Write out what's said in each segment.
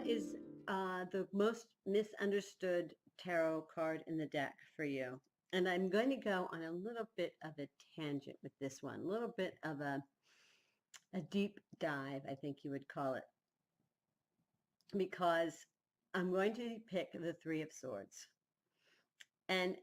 is the most misunderstood tarot card in the deck for you? And I'm going to go on a little bit of a tangent with this one, a little bit of a deep dive, I think you would call it, because I'm going to pick the Three of Swords. And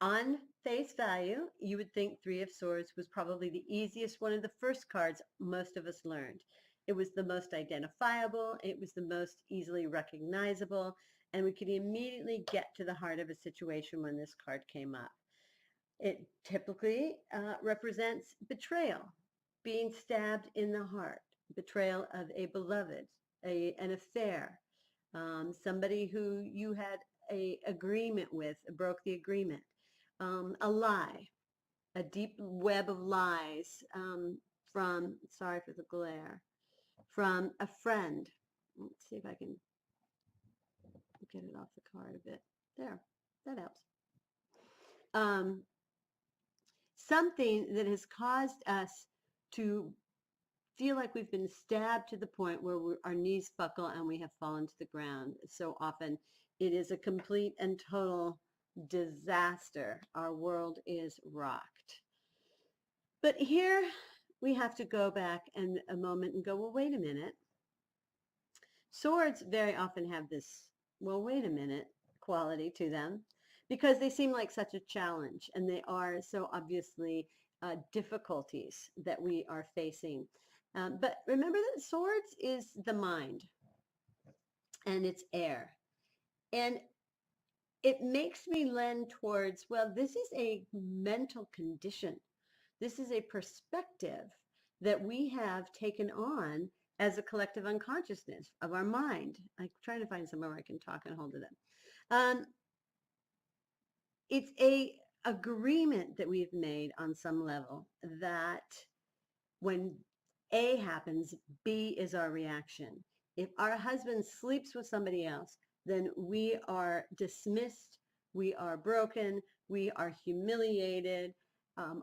on face value, you would think Three of Swords was probably the easiest, one of the first cards most of us learned. It was the most identifiable, it was the most easily recognizable, and we could immediately get to the heart of a situation when this card came up. It typically represents betrayal, being stabbed in the heart, betrayal of a beloved, an affair, somebody who you had an agreement with, broke the agreement, a lie, a deep web of lies from, sorry for the glare, from a friend. Let's see if I can get it off the card a bit. There, that helps. Something that has caused us to feel like we've been stabbed to the point where our knees buckle and we have fallen to the ground. So often it is a complete and total disaster. Our world is rocked. But here we have to go back and a moment and go, well, wait a minute. Swords very often have this, well, wait a minute, quality to them, because they seem like such a challenge, and they are so obviously difficulties that we are facing. But remember that swords is the mind, and it's air. And it makes me lend towards, well, this is a mental condition. This is a perspective that we have taken on as a collective unconsciousness of our mind. I'm trying to find somewhere where I can talk and hold it up. It's a agreement that we've made on some level that when A happens, B is our reaction. If our husband sleeps with somebody else, then we are dismissed, we are broken, we are humiliated.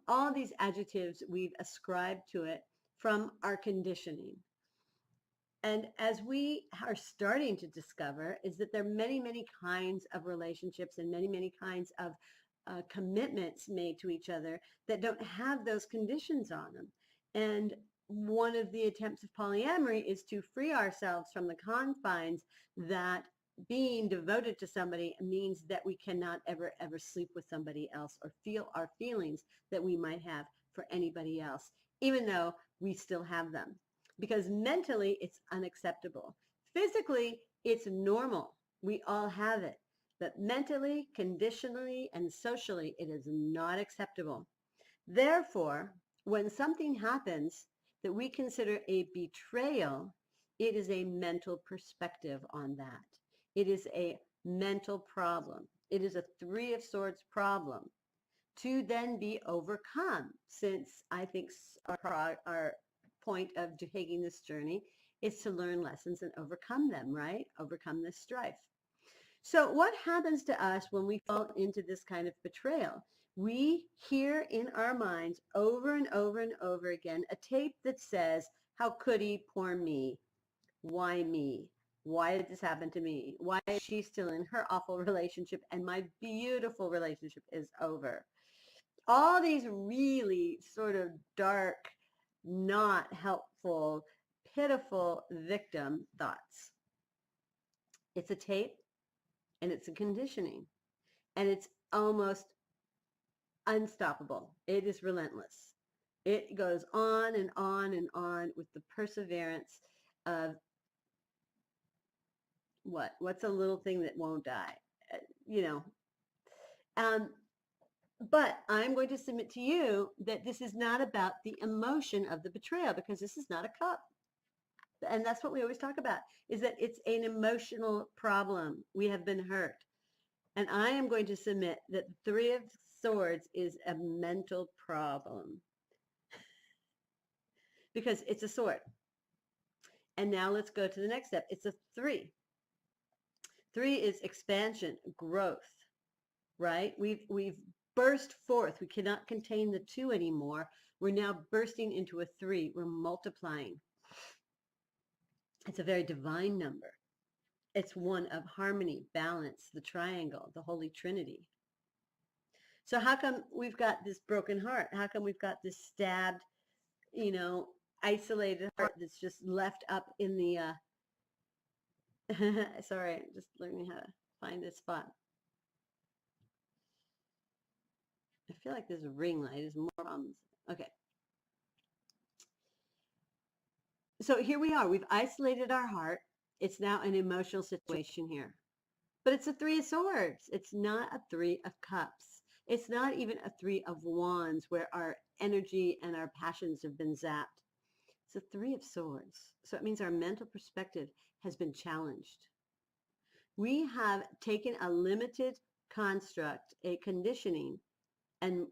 All these adjectives we've ascribed to it from our conditioning. And as we are starting to discover is that there are many, many kinds of relationships and many, many kinds of commitments made to each other that don't have those conditions on them. And one of the attempts of polyamory is to free ourselves from the confines that being devoted to somebody means that we cannot ever, ever sleep with somebody else or feel our feelings that we might have for anybody else, even though we still have them. Because mentally, it's unacceptable. Physically, it's normal. We all have it. But mentally, conditionally, and socially, it is not acceptable. Therefore, when something happens that we consider a betrayal, it is a mental perspective on that. It is a mental problem. It is a Three of Swords problem to then be overcome, since I think our point of taking this journey is to learn lessons and overcome them, right? Overcome this strife. So what happens to us when we fall into this kind of betrayal? We hear in our minds over and over and over again a tape that says, how could he, poor me? Why me? Why did this happen to me? Why is she still in her awful relationship and my beautiful relationship is over? All these really sort of dark, not helpful, pitiful victim thoughts. It's a tape and it's a conditioning and it's almost unstoppable. It is relentless. It goes on and on and on with the perseverance of what's a little thing that won't die, but I'm going to submit to you that this is not about the emotion of the betrayal, because this is not a cup. And that's what we always talk about, is that it's an emotional problem. We have been hurt. And I am going to submit that the Three of Swords is a mental problem because it's a sword. And now let's go to the next step. It's a 3. 3 is expansion, growth, right? We've burst forth. We cannot contain the 2 anymore. We're now bursting into a 3. We're multiplying. It's a very divine number. It's one of harmony, balance, the triangle, the Holy Trinity. So how come we've got this broken heart? How come we've got this stabbed, isolated heart that's just left up in the, sorry, just learning how to find this spot. I feel like this ring light is more problems. Okay. So here we are. We've isolated our heart. It's now an emotional situation here. But it's a Three of Swords. It's not a Three of Cups. It's not even a Three of Wands where our energy and our passions have been zapped. It's a Three of Swords. So it means our mental perspective has been challenged. We have taken a limited construct, a conditioning, and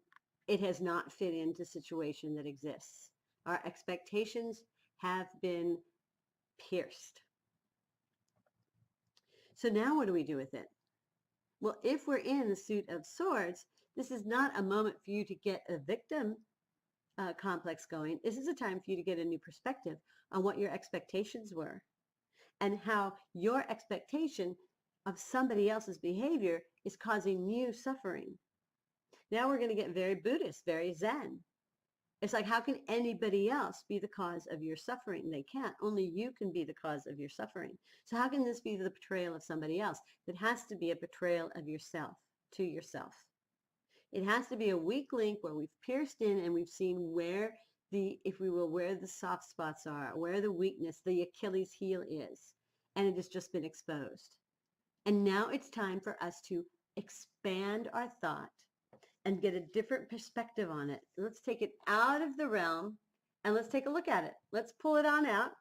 it has not fit into situation that exists. Our expectations have been pierced. So now what do we do with it? Well, if we're in the suit of swords, this is not a moment for you to get a victim complex going. This is a time for you to get a new perspective on what your expectations were and how your expectation of somebody else's behavior is causing you suffering. Now we're going to get very Buddhist, very Zen. It's like, how can anybody else be the cause of your suffering? They can't. Only you can be the cause of your suffering. So how can this be the betrayal of somebody else? It has to be a betrayal of yourself to yourself. It has to be a weak link where we've pierced in and we've seen where the, if we will, where the soft spots are, where the weakness, the Achilles heel is, and it has just been exposed. And now it's time for us to expand our thought and get a different perspective on it. Let's take it out of the realm and let's take a look at it. Let's pull it on out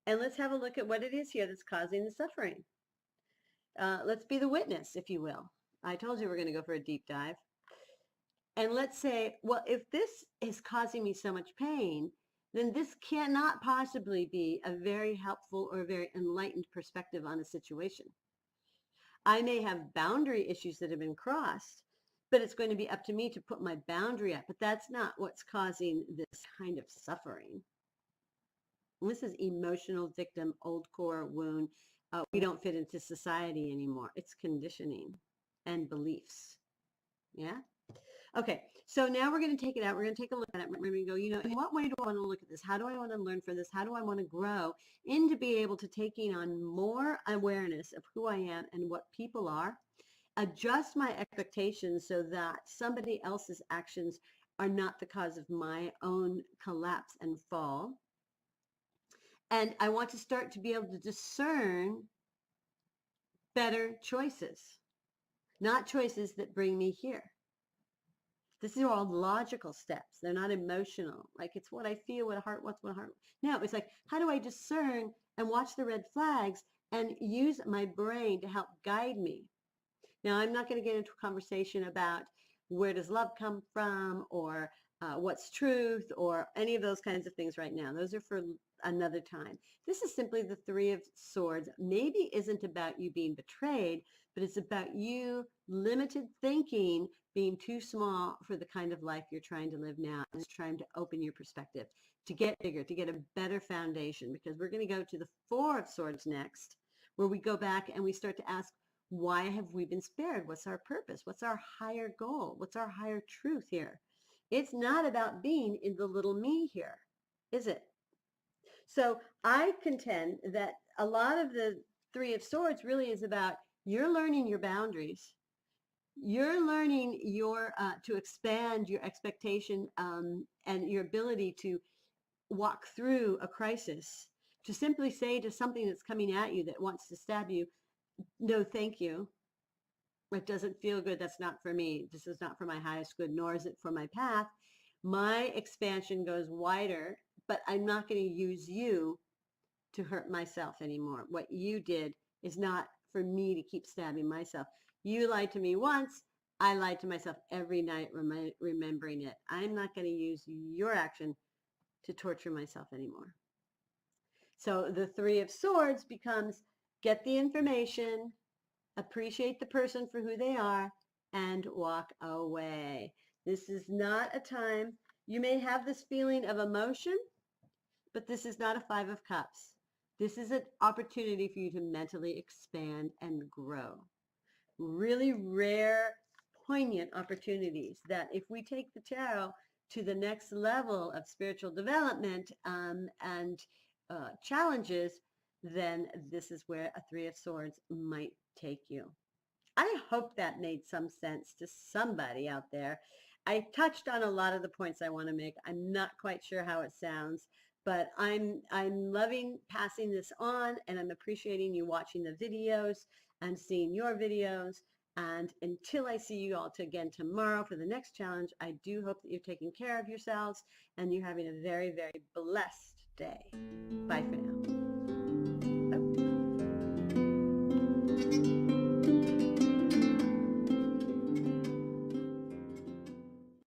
and let's have a look at what it is here that's causing the suffering. Let's be the witness, if you will. I told you we're going to go for a deep dive. And let's say, well, if this is causing me so much pain, then this cannot possibly be a very helpful or very enlightened perspective on a situation. I may have boundary issues that have been crossed, but it's going to be up to me to put my boundary up. But that's not what's causing this kind of suffering. This is emotional victim, old core wound. We don't fit into society anymore. It's conditioning and beliefs. Yeah? Okay, so now we're going to take it out. We're going to take a look at it. We're going to go, in what way do I want to look at this? How do I want to learn from this? How do I want to grow into be able to taking on more awareness of who I am and what people are? Adjust my expectations so that somebody else's actions are not the cause of my own collapse and fall. And I want to start to be able to discern better choices, not choices that bring me here. This is all logical steps. They're not emotional. Like it's what I feel, what heart wants, what heart. No, it's like, how do I discern and watch the red flags and use my brain to help guide me? Now, I'm not going to get into a conversation about where does love come from or what's truth or any of those kinds of things right now. Those are for another time. This is simply the Three of Swords. Maybe isn't about you being betrayed, but it's about you limited thinking being too small for the kind of life you're trying to live now and trying to open your perspective, to get bigger, to get a better foundation, because we're going to go to the Four of Swords next, where we go back and we start to ask, why have we been spared? What's our purpose? What's our higher goal? What's our higher truth here? It's not about being in the little me here, is it? So I contend that a lot of the Three of Swords really is about you're learning your boundaries. You're learning your to expand your expectation and your ability to walk through a crisis, to simply say to something that's coming at you that wants to stab you, no, thank you. It doesn't feel good. That's not for me. This is not for my highest good, nor is it for my path. My expansion goes wider, but I'm not going to use you to hurt myself anymore. What you did is not for me to keep stabbing myself. You lied to me once. I lied to myself every night, remembering it. I'm not going to use your action to torture myself anymore. So the Three of Swords becomes get the information, appreciate the person for who they are, and walk away. This is not a time, you may have this feeling of emotion, but this is not a Five of Cups. This is an opportunity for you to mentally expand and grow. Really rare, poignant opportunities that if we take the tarot to the next level of spiritual development and challenges, then this is where a Three of Swords might take you. I hope that made some sense to somebody out there. I touched on a lot of the points I want to make. I'm not quite sure how it sounds, but I'm loving passing this on, and I'm appreciating you watching the videos and seeing your videos. And until I see you all again tomorrow for the next challenge, I do hope that you're taking care of yourselves and you're having a very, very blessed day. Bye for now.